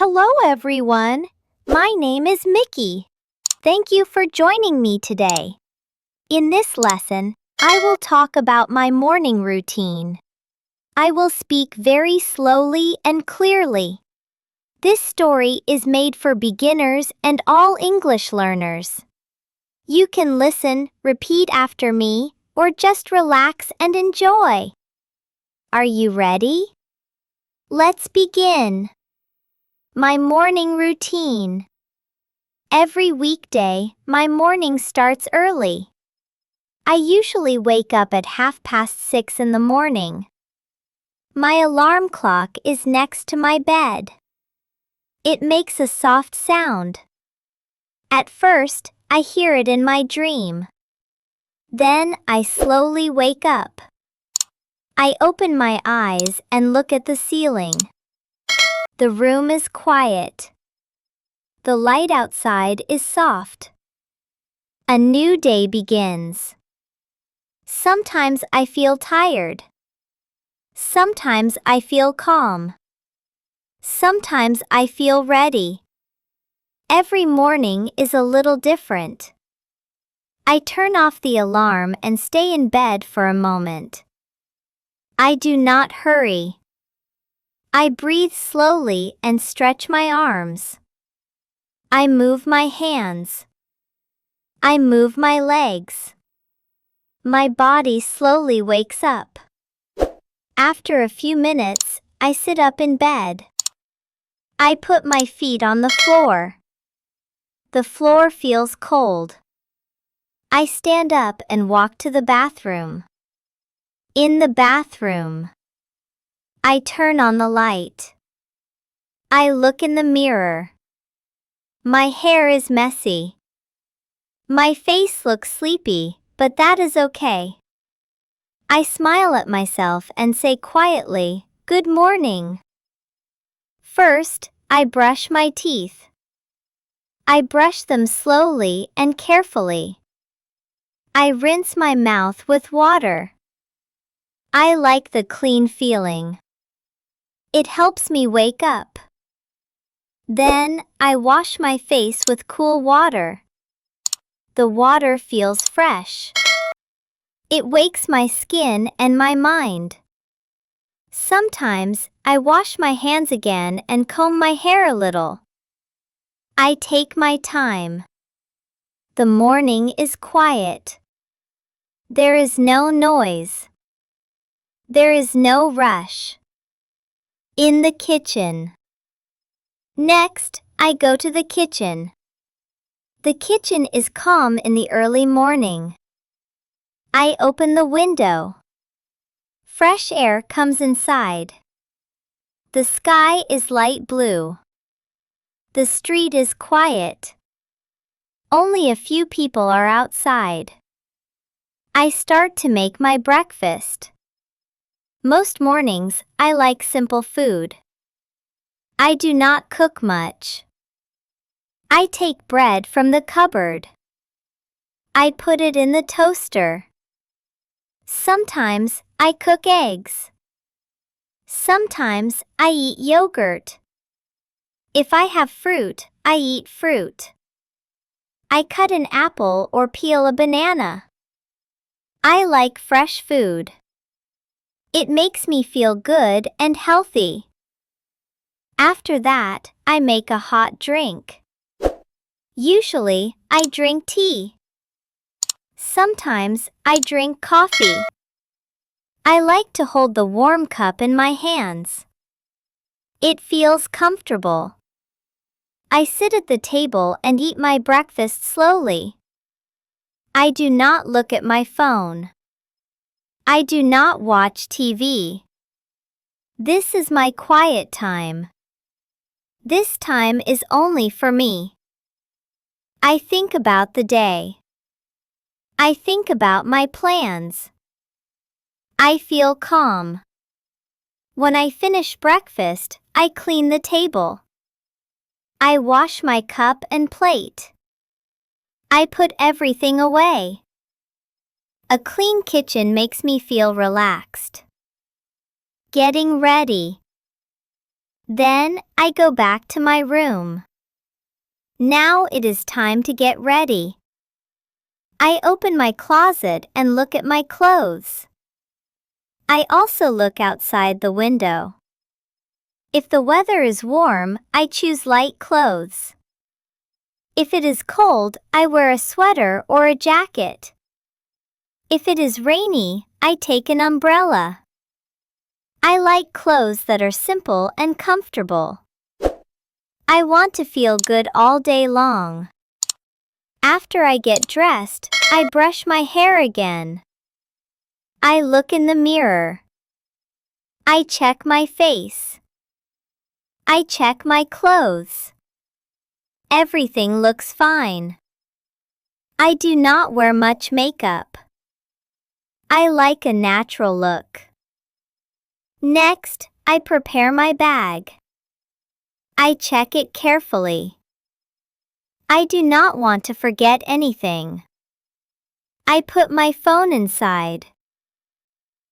Hello, everyone. My name is Mickey. Thank you for joining me today. In this lesson, I will talk about my morning routine. I will speak very slowly and clearly. This story is made for beginners and all English learners. You can listen, repeat after me, or just relax and enjoy. Are you ready? Let's begin. My morning routine. Every weekday, my morning starts early. I usually wake up at 6:30 in the morning. My alarm clock is next to my bed. It makes a soft sound. At first, I hear it in my dream. Then I slowly wake up. I open my eyes and look at the ceiling. The room is quiet. The light outside is soft. A new day begins. Sometimes I feel tired. Sometimes I feel calm. Sometimes I feel ready. Every morning is a little different. I turn off the alarm and stay in bed for a moment. I do not hurry. I breathe slowly and stretch my arms. I move my hands. I move my legs. My body slowly wakes up. After a few minutes, I sit up in bed. I put my feet on the floor. The floor feels cold. I stand up and walk to the bathroom. In the bathroom, I turn on the light. I look in the mirror. My hair is messy. My face looks sleepy, but that is okay. I smile at myself and say quietly, "Good morning." First, I brush my teeth. I brush them slowly and carefully. I rinse my mouth with water. I like the clean feeling. It helps me wake up. Then, I wash my face with cool water. The water feels fresh. It wakes my skin and my mind. Sometimes, I wash my hands again and comb my hair a little. I take my time. The morning is quiet. There is no noise. There is no rush. In the kitchen. Next, I go to the kitchen. The kitchen is calm in the early morning. I open the window. Fresh air comes inside. The sky is light blue. The street is quiet. Only a few people are outside. I start to make my breakfast. Most mornings, I like simple food. I do not cook much. I take bread from the cupboard. I put it in the toaster. Sometimes, I cook eggs. Sometimes, I eat yogurt. If I have fruit, I eat fruit. I cut an apple or peel a banana. I like fresh food. It makes me feel good and healthy. After that, I make a hot drink. Usually, I drink tea. Sometimes, I drink coffee. I like to hold the warm cup in my hands. It feels comfortable. I sit at the table and eat my breakfast slowly. I do not look at my phone. I do not watch TV. This is my quiet time. This time is only for me. I think about the day. I think about my plans. I feel calm. When I finish breakfast, I clean the table. I wash my cup and plate. I put everything away. A clean kitchen makes me feel relaxed. Getting ready. Then I go back to my room. Now it is time to get ready. I open my closet and look at my clothes. I also look outside the window. If the weather is warm, I choose light clothes. If it is cold, I wear a sweater or a jacket. If it is rainy, I take an umbrella. I like clothes that are simple and comfortable. I want to feel good all day long. After I get dressed, I brush my hair again. I look in the mirror. I check my face. I check my clothes. Everything looks fine. I do not wear much makeup. I like a natural look. Next, I prepare my bag. I check it carefully. I do not want to forget anything. I put my phone inside.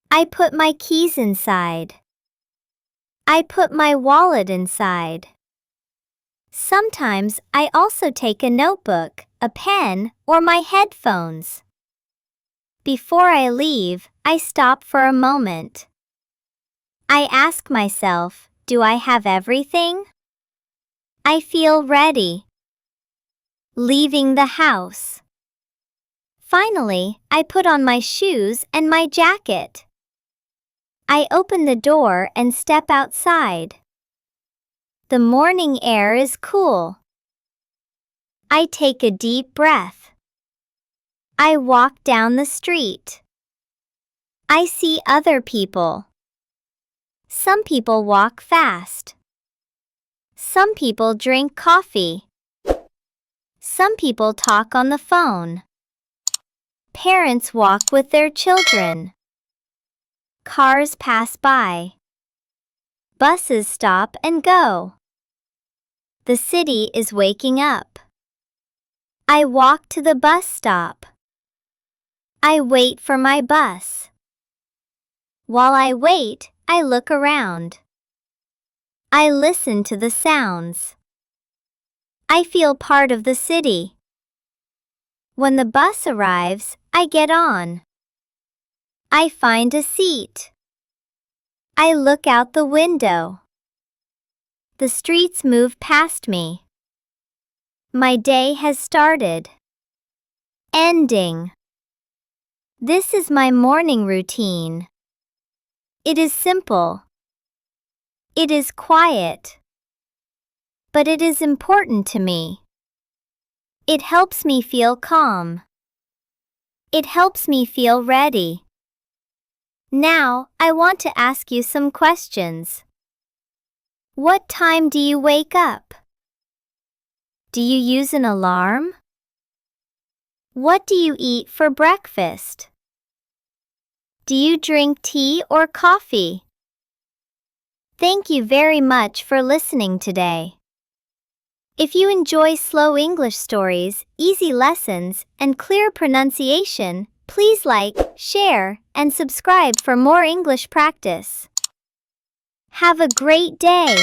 I put my keys inside. I put my wallet inside. Sometimes I also take a notebook, a pen, or my headphones. Before I leave, I stop for a moment. I ask myself, do I have everything? I feel ready. Leaving the house. Finally, I put on my shoes and my jacket. I open the door and step outside. The morning air is cool. I take a deep breath. I walk down the street. I see other people. Some people walk fast. Some people drink coffee. Some people talk on the phone. Parents walk with their children. Cars pass by. Buses stop and go. The city is waking up. I walk to the bus stop. I wait for my bus. While I wait, I look around. I listen to the sounds. I feel part of the city. When the bus arrives, I get on. I find a seat. I look out the window. The streets move past me. My day has started. Ending. This is my morning routine. It is simple. It is quiet. But it is important to me. It helps me feel calm. It helps me feel ready. Now, I want to ask you some questions. What time do you wake up? Do you use an alarm? What do you eat for breakfast? Do you drink tea or coffee? Thank you very much for listening today. If you enjoy slow English stories, easy lessons, and clear pronunciation, please like, share, and subscribe for more English practice. Have a great day!